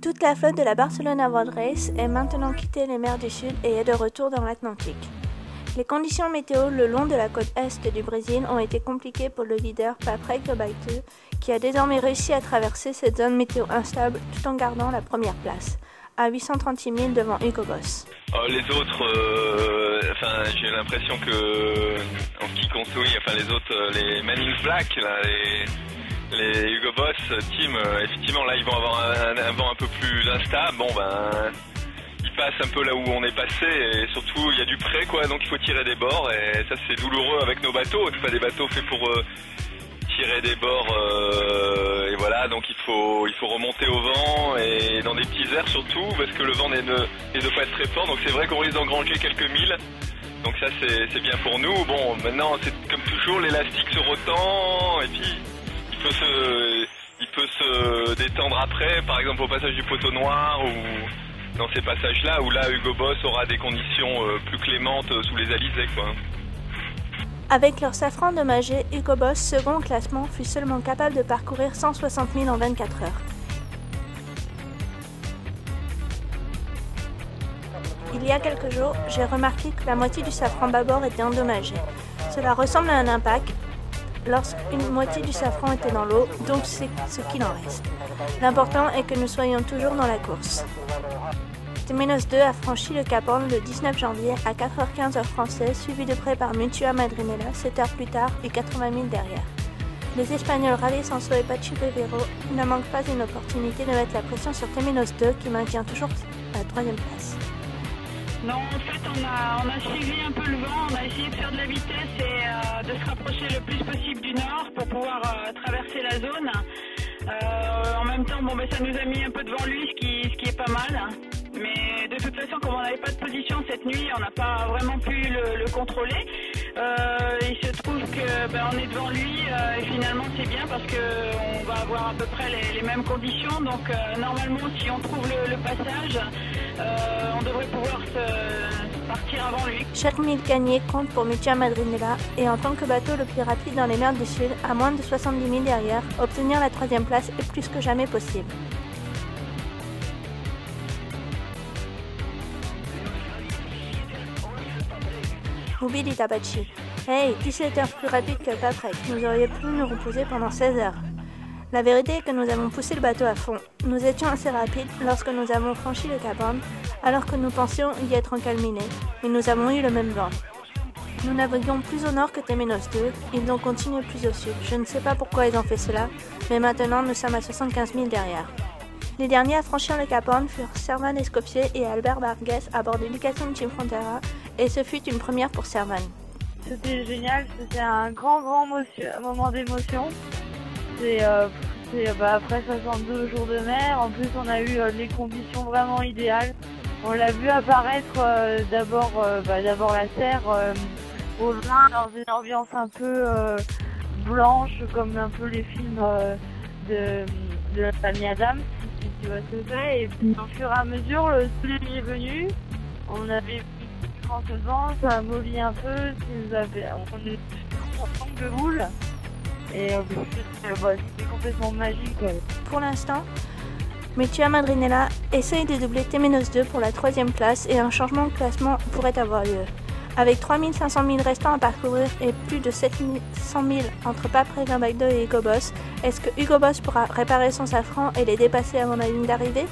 Toute la flotte de la Barcelona World Race est maintenant quitté les mers du Sud et est de retour dans l'Atlantique. Les conditions météo le long de la côte est du Brésil ont été compliquées pour le leader Patrick Lobaito, qui a désormais réussi à traverser cette zone météo instable tout en gardant la première place, à 836 000 devant Hugo Boss. Les autres, j'ai l'impression que, en ce qui concerne, les autres, les Men in Black, là, les Hugo Boss team, effectivement, là, ils vont avoir un vent un peu plus instable. Ils passent un peu là où on est passé, et surtout, il y a du près, quoi, donc il faut tirer des bords, et ça, c'est douloureux avec nos bateaux. C'est pas des bateaux faits pour tirer des bords, et voilà, donc il faut remonter au vent, et dans des petits airs surtout, parce que le vent n'est de pas être très fort, donc c'est vrai qu'on risque d'engranger quelques milles. Donc ça, c'est bien pour nous. Bon, maintenant, c'est comme toujours, l'élastique se retend, et puis il peut se détendre après, par exemple au passage du poteau noir ou dans ces passages-là où là Hugo Boss aura des conditions plus clémentes sous les alizés, quoi. Avec leur safran endommagé, Hugo Boss, second au classement, fut seulement capable de parcourir 160 000 en 24 heures. Il y a quelques jours, j'ai remarqué que la moitié du safran bâbord était endommagé. Cela ressemble à un impact lorsqu'une moitié du safran était dans l'eau, donc c'est ce qu'il en reste. L'important est que nous soyons toujours dans la course. Temenos 2 a franchi le Cap Horn le 19 janvier à 4h15 heure française, suivi de près par Mutua Madrinela 7 heures plus tard et 80 000 derrière. Les Espagnols Rally Sanso et Pachi Rivero ne manquent pas une opportunité de mettre la pression sur Temenos 2 qui maintient toujours la 3e place. Non, en fait, on a suivi un peu le vent, on a essayé de faire de la vitesse et de se rapprocher le plus possible du nord pour pouvoir traverser la zone. En même temps, ça nous a mis un peu devant lui, ce qui est pas mal. Mais de toute façon, comme on n'avait pas de position cette nuit, on n'a pas vraiment pu le contrôler. Il se trouve que on est devant lui et finalement c'est bien parce qu'on va avoir à peu près les mêmes conditions. Donc normalement, si on trouve le passage, on devrait pouvoir partir avant lui. Chaque mille gagné compte pour Mutua Madrinela et en tant que bateau le plus rapide dans les mers du Sud, à moins de 70 000 derrière, obtenir la 3e place est plus que jamais possible. Oubi dit Apache. Hey, 17 heures plus rapide que Patrick, nous aurions pu nous reposer pendant 16 heures. La vérité est que nous avons poussé le bateau à fond. Nous étions assez rapides lorsque nous avons franchi le Cap Horn, alors que nous pensions y être encalminés, mais nous avons eu le même vent. Nous naviguons plus au nord que Temenos 2, ils ont continué plus au sud. Je ne sais pas pourquoi ils ont fait cela, mais maintenant nous sommes à 75 000 derrière. Les derniers à franchir le Cap Horn furent Servan Escopier et Albert Vargas à bord de l'Education Team Frontera, et ce fut une première pour Servan. C'était génial, c'était un grand moment d'émotion. Après 62 jours de mer, en plus on a eu les conditions vraiment idéales. On l'a vu apparaître d'abord la terre au loin dans une ambiance un peu blanche, comme un peu les films de la famille Adams, si tu vois ce que c'est. Et puis au fur et à mesure, le soleil est venu, on avait quand ce vent, ça a molli un peu, on est en manque de boule. Et c'était complètement magique. Pour l'instant, Mutua Madrinela essaye de doubler Temenos 2 pour la 3e place et un changement de classement pourrait avoir lieu. Avec 3 500 000 restants à parcourir et plus de 700 000 entre Patrick Lobaito et Hugo Boss, est-ce que Hugo Boss pourra réparer son safran et les dépasser avant la ligne d'arrivée ?